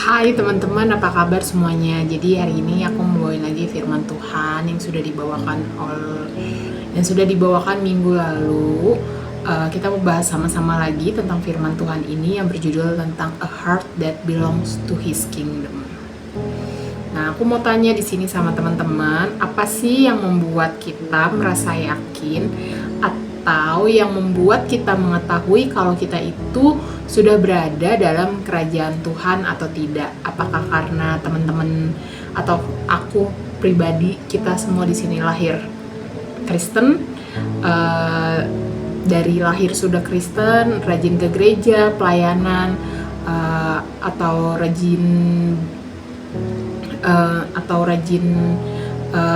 Hai teman-teman, apa kabar semuanya? Jadi hari ini aku membawain lagi firman Tuhan yang sudah dibawakan minggu lalu. Kita mau bahas sama-sama lagi tentang firman Tuhan ini yang berjudul tentang A Heart That Belongs to His Kingdom. Nah, aku mau tanya di sini sama teman-teman, apa sih yang membuat kita merasa yakin atau yang membuat kita mengetahui kalau kita itu sudah berada dalam kerajaan Tuhan atau tidak? Apakah karena teman-teman atau aku pribadi, kita semua di sini lahir Kristen, dari lahir sudah Kristen, rajin ke gereja, pelayanan, atau rajin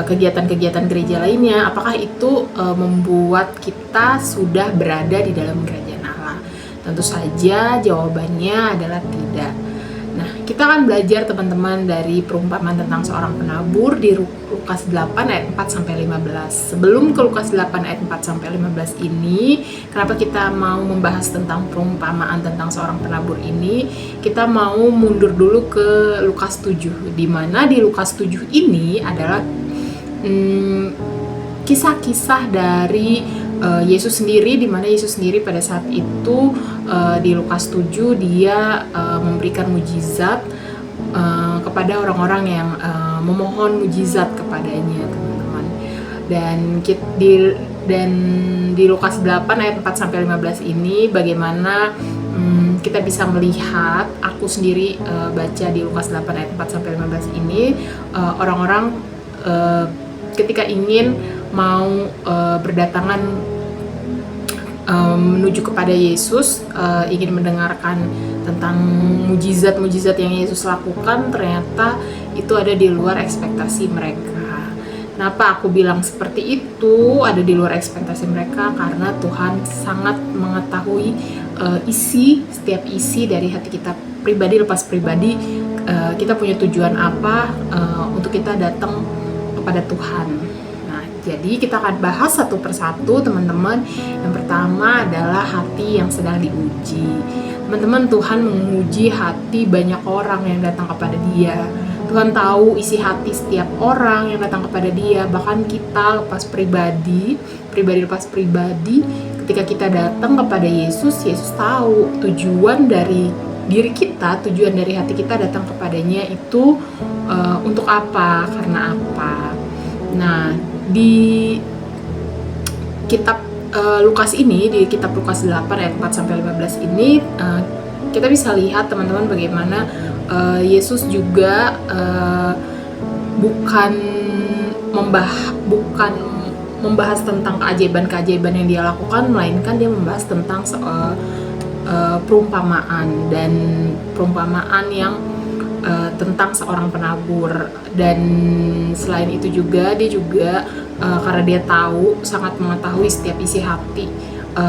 kegiatan-kegiatan gereja lainnya, apakah itu membuat kita sudah berada di dalam kerajaan Allah? Tentu saja jawabannya adalah tidak. Nah, kita akan belajar teman-teman dari perumpamaan tentang seorang penabur di Lukas 8 ayat 4 sampai 15. Sebelum ke Lukas 8 ayat 4 sampai 15 ini, kenapa kita mau membahas tentang perumpamaan tentang seorang penabur ini? Kita mau mundur dulu ke Lukas 7, di mana di Lukas 7 ini adalah kisah-kisah dari Yesus sendiri, di mana Yesus sendiri pada saat itu di Lukas 7 dia memberikan mujizat kepada orang-orang yang memohon mujizat kepadanya, teman-teman. Dan di Lukas 8 ayat 4 sampai 15 ini bagaimana kita bisa melihat, aku sendiri baca di Lukas 8 ayat 4 sampai 15 ini, orang-orang ketika ingin mau berdatangan menuju kepada Yesus, ingin mendengarkan tentang mujizat-mujizat yang Yesus lakukan, ternyata itu ada di luar ekspektasi mereka. Kenapa aku bilang seperti itu, ada di luar ekspektasi mereka? Karena Tuhan sangat mengetahui setiap isi dari hati kita pribadi lepas pribadi. Kita punya tujuan apa untuk kita datang kepada Tuhan. Nah, jadi kita akan bahas satu persatu, teman-teman. Yang pertama adalah hati yang sedang diuji. Teman-teman, Tuhan menguji hati banyak orang yang datang kepada Dia. Tuhan tahu isi hati setiap orang yang datang kepada Dia. Bahkan kita lepas pribadi lepas pribadi, ketika kita datang kepada Yesus, Yesus tahu tujuan dari diri kita, tujuan dari hati kita datang kepadanya itu untuk apa, karena apa. Nah, di kitab Lukas ini, di kitab Lukas 8 ayat 4 sampai 15 ini, kita bisa lihat teman-teman bagaimana Yesus juga bukan membahas tentang keajaiban-keajaiban yang dia lakukan, melainkan dia membahas tentang perumpamaan yang tentang seorang penabur. Dan selain itu juga dia juga karena dia sangat mengetahui setiap isi hati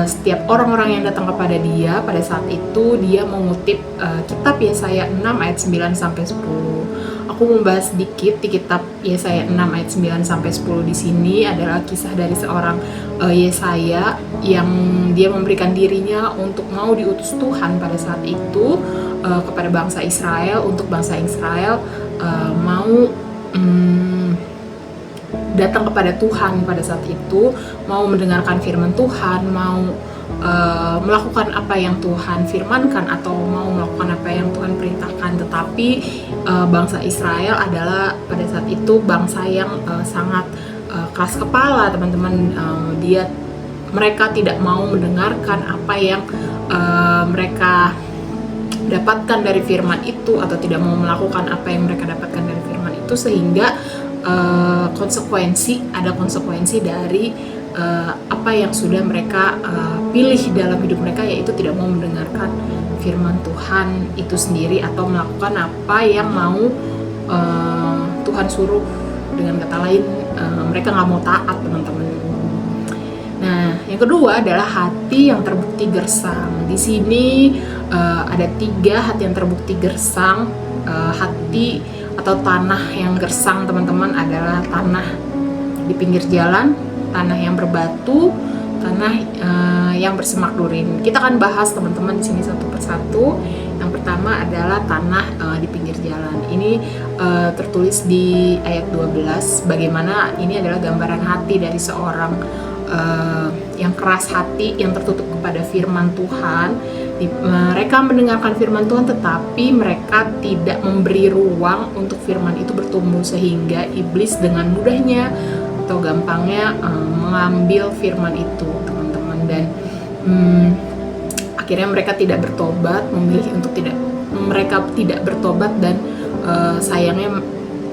setiap orang-orang yang datang kepada dia, pada saat itu dia mengutip kitab Yesaya 6 ayat 9 sampai 10. Aku membahas sedikit di kitab Yesaya 6 ayat 9 sampai 10. Di sini adalah kisah dari seorang Yesaya yang dia memberikan dirinya untuk mau diutus Tuhan pada saat itu kepada bangsa Israel, untuk bangsa Israel mau datang kepada Tuhan pada saat itu, mau mendengarkan firman Tuhan, mau melakukan apa yang Tuhan firmankan, atau mau melakukan apa yang Tuhan perintahkan. Tetapi bangsa Israel adalah pada saat itu bangsa yang sangat keras kepala, teman-teman. Mereka tidak mau mendengarkan apa yang mereka dapatkan dari firman itu, atau tidak mau melakukan apa yang mereka dapatkan dari firman itu, sehingga ada konsekuensi dari apa yang sudah mereka pilih dalam hidup mereka, yaitu tidak mau mendengarkan firman Tuhan itu sendiri atau melakukan apa yang mau Tuhan suruh. Dengan kata lain, mereka nggak mau taat, teman-teman. Nah, yang kedua adalah hati yang terbukti gersang. Di sini ada 3 hati yang terbukti gersang. Hati atau tanah yang gersang, teman-teman, adalah tanah di pinggir jalan, tanah yang berbatu, tanah yang bersemak durin. Kita akan bahas, teman-teman, di sini satu persatu. Yang pertama adalah tanah di pinggir jalan. Ini tertulis di ayat 12, bagaimana ini adalah gambaran hati dari seorang yang keras hati, yang tertutup kepada firman Tuhan. Mereka mendengarkan firman Tuhan, tetapi mereka tidak memberi ruang untuk firman itu bertumbuh, sehingga iblis dengan mudahnya atau gampangnya mengambil firman itu, teman-teman. Dan akhirnya mereka tidak bertobat, memilih untuk mereka tidak bertobat, dan sayangnya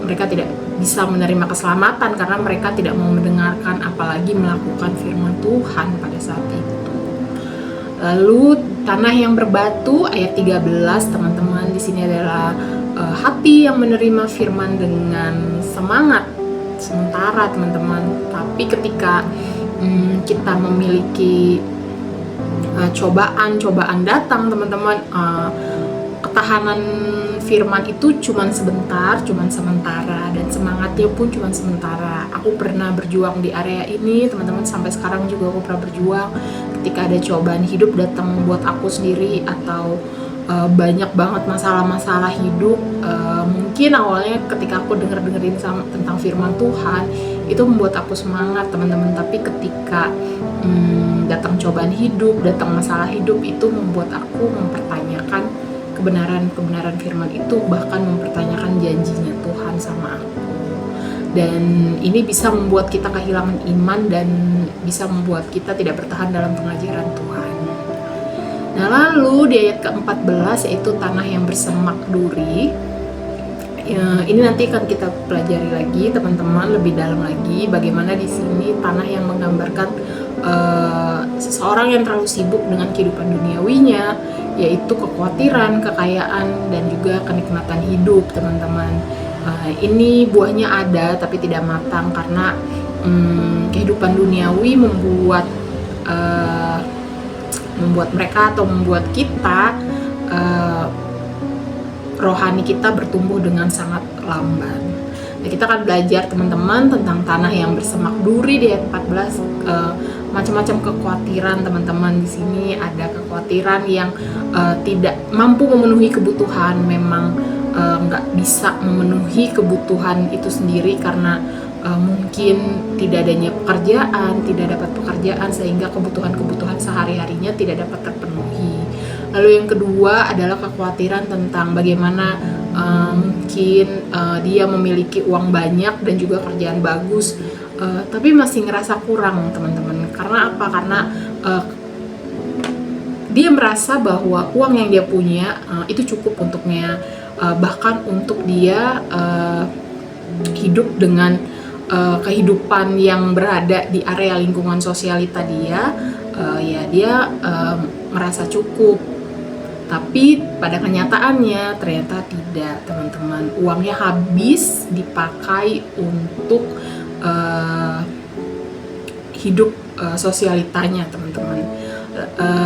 mereka tidak bisa menerima keselamatan karena mereka tidak mau mendengarkan, apalagi melakukan firman Tuhan pada saat itu. Lalu tanah yang berbatu ayat 13, teman-teman, di sini adalah hati yang menerima firman dengan semangat sementara, teman-teman. Tapi ketika kita memiliki cobaan datang, teman-teman, ketahanan firman itu cuman sementara, dan semangatnya pun cuman sementara. Aku pernah berjuang di area ini, teman-teman, sampai sekarang juga aku pernah berjuang. Ketika ada cobaan hidup datang buat aku sendiri, atau banyak banget masalah-masalah hidup, mungkin awalnya ketika aku dengerin tentang firman Tuhan, itu membuat aku semangat, teman-teman. Tapi ketika datang cobaan hidup, datang masalah hidup, itu membuat aku mempertanyakan kebenaran firman itu, bahkan mempertanyakan janjinya Tuhan sama aku. Dan ini bisa membuat kita kehilangan iman, dan bisa membuat kita tidak bertahan dalam pengajaran Tuhan. Nah, lalu di ayat ke-14, yaitu tanah yang bersemak duri. Ini nanti akan kita pelajari lagi, teman-teman, lebih dalam lagi, bagaimana di sini tanah yang menggambarkan seseorang yang terlalu sibuk dengan kehidupan duniawinya, yaitu kekhawatiran, kekayaan, dan juga kenikmatan hidup, teman-teman. Ini buahnya ada tapi tidak matang, karena kehidupan duniawi membuat mereka, atau membuat kita, rohani kita bertumbuh dengan sangat lamban. Nah, kita akan belajar, teman-teman, tentang tanah yang bersemak duri di ayat 14. Macam-macam kekhawatiran, teman-teman. Di sini ada kekhawatiran yang tidak mampu memenuhi kebutuhan, memang nggak bisa memenuhi kebutuhan itu sendiri karena mungkin tidak adanya pekerjaan, tidak dapat pekerjaan, sehingga kebutuhan-kebutuhan sehari-harinya tidak dapat terpenuhi. Lalu yang kedua adalah kekhawatiran tentang bagaimana mungkin dia memiliki uang banyak dan juga kerjaan bagus, tapi masih ngerasa kurang, teman-teman. Karena apa? Karena dia merasa bahwa uang yang dia punya itu cukup untuknya, bahkan untuk dia hidup dengan kehidupan yang berada di area lingkungan sosialita dia, dia merasa cukup. Tapi pada kenyataannya ternyata tidak, teman-teman. Uangnya habis dipakai untuk hidup sosialitanya, teman-teman.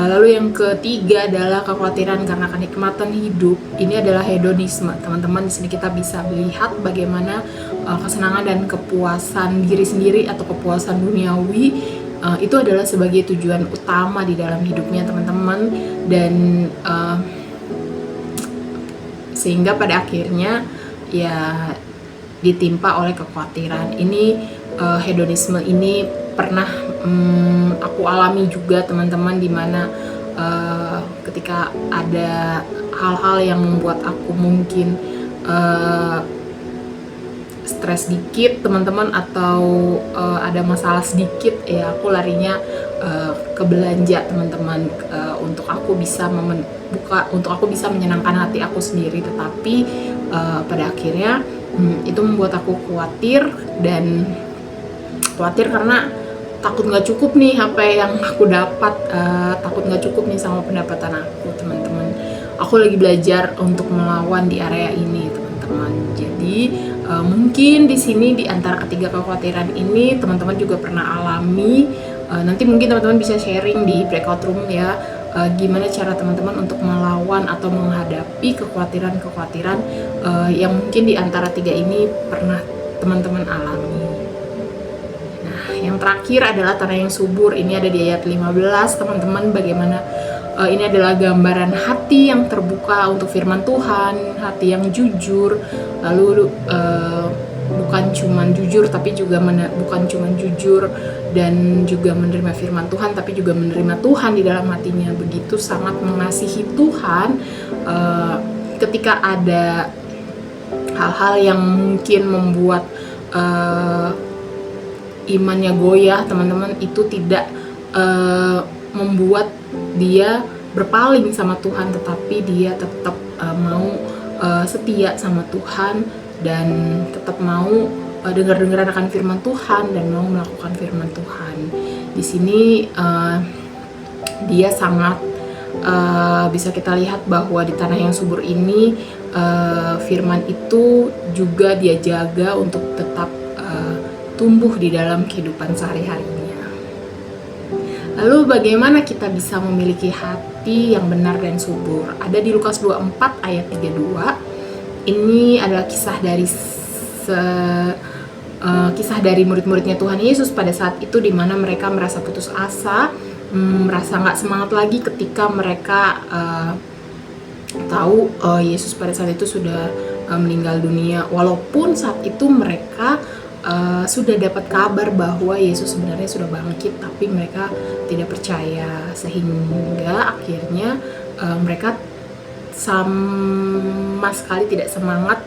Lalu yang ketiga adalah kekhawatiran karena kenikmatan hidup. Ini adalah hedonisme, teman-teman. Di sini kita bisa melihat bagaimana kesenangan dan kepuasan diri sendiri atau kepuasan duniawi itu adalah sebagai tujuan utama di dalam hidupnya, teman-teman. Dan sehingga pada akhirnya ya ditimpa oleh kekhawatiran. Ini hedonisme ini pernah aku alami juga, teman-teman, dimana ketika ada hal-hal yang membuat aku mungkin stres sedikit, teman-teman, atau ada masalah sedikit, ya aku larinya ke belanja, teman-teman, untuk aku bisa menyenangkan hati aku sendiri. Tetapi pada akhirnya itu membuat aku khawatir karena takut nggak cukup nih apa yang aku dapat, takut nggak cukup nih sama pendapatan aku, teman-teman. Aku lagi belajar untuk melawan di area ini, teman-teman. Jadi mungkin di sini di antara ketiga kekhawatiran ini teman-teman juga pernah alami. Nanti mungkin teman-teman bisa sharing di breakout room ya, gimana cara teman-teman untuk melawan atau menghadapi kekhawatiran-kekhawatiran yang mungkin di antara tiga ini pernah teman-teman alami. Yang terakhir adalah tanah yang subur. Ini ada di ayat 15, teman-teman, bagaimana ini adalah gambaran hati yang terbuka untuk firman Tuhan, hati yang jujur, lalu bukan cuman jujur tapi juga bukan cuman jujur dan juga menerima firman Tuhan, tapi juga menerima Tuhan di dalam hatinya. Begitu sangat mengasihi Tuhan. Ketika ada hal-hal yang mungkin membuat imannya goyah, teman-teman, itu tidak membuat dia berpaling sama Tuhan, tetapi dia tetap mau setia sama Tuhan dan tetap mau dengar-dengaran akan firman Tuhan dan mau melakukan firman Tuhan. Di sini dia sangat bisa kita lihat bahwa di tanah yang subur ini firman itu juga dia jaga untuk tetap tumbuh di dalam kehidupan sehari-harinya. Lalu bagaimana kita bisa memiliki hati yang benar dan subur? Ada di Lukas 24 ayat 32. Ini adalah kisah dari murid-muridnya Tuhan Yesus pada saat itu, di mana mereka merasa putus asa, merasa nggak semangat lagi ketika mereka tahu Yesus pada saat itu sudah meninggal dunia. Walaupun saat itu mereka sudah dapat kabar bahwa Yesus sebenarnya sudah bangkit, tapi mereka tidak percaya, sehingga akhirnya mereka sama sekali tidak semangat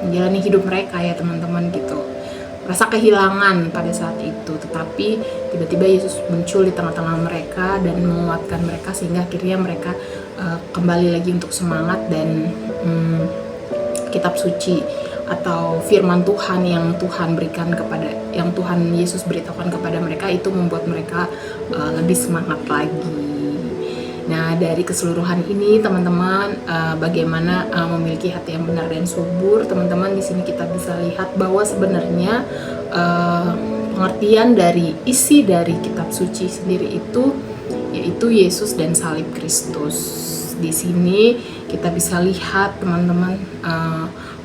menjalani hidup mereka, ya teman-teman, gitu. Rasa kehilangan pada saat itu, tetapi tiba-tiba Yesus muncul di tengah-tengah mereka dan menguatkan mereka, sehingga akhirnya mereka kembali lagi untuk semangat. Dan kitab suci atau firman Tuhan yang Tuhan Yesus beritahukan kepada mereka itu membuat mereka lebih semangat lagi. Nah, dari keseluruhan ini, teman-teman, bagaimana memiliki hati yang benar dan subur, teman-teman, di sini kita bisa lihat bahwa sebenarnya pengertian dari isi dari kitab suci sendiri itu yaitu Yesus dan salib Kristus. Di sini kita bisa lihat, teman-teman,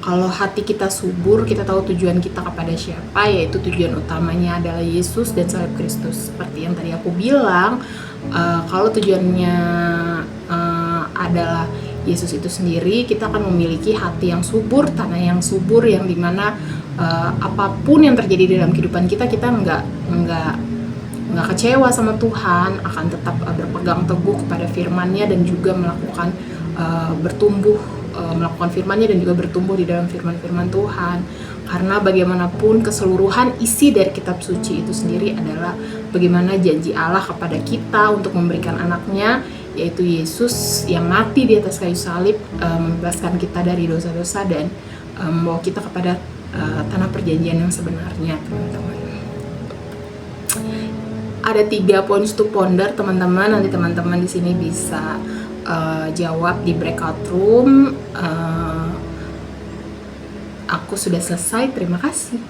kalau hati kita subur, kita tahu tujuan kita kepada siapa, yaitu tujuan utamanya adalah Yesus dan salib Kristus. Seperti yang tadi aku bilang, kalau tujuannya adalah Yesus itu sendiri, kita akan memiliki hati yang subur, tanah yang subur, yang dimana apapun yang terjadi dalam kehidupan kita nggak kecewa sama Tuhan, akan tetap berpegang teguh kepada firman-Nya dan juga melakukan melakukan firman-Nya dan juga bertumbuh di dalam firman-firman Tuhan. Karena bagaimanapun keseluruhan isi dari kitab suci itu sendiri adalah bagaimana janji Allah kepada kita untuk memberikan anaknya, yaitu Yesus yang mati di atas kayu salib, membebaskan kita dari dosa-dosa dan membawa kita kepada tanah perjanjian yang sebenarnya, teman-teman. Ada 3 points to ponder, teman-teman. Nanti teman-teman di sini bisa jawab di breakout room. Aku sudah selesai, terima kasih.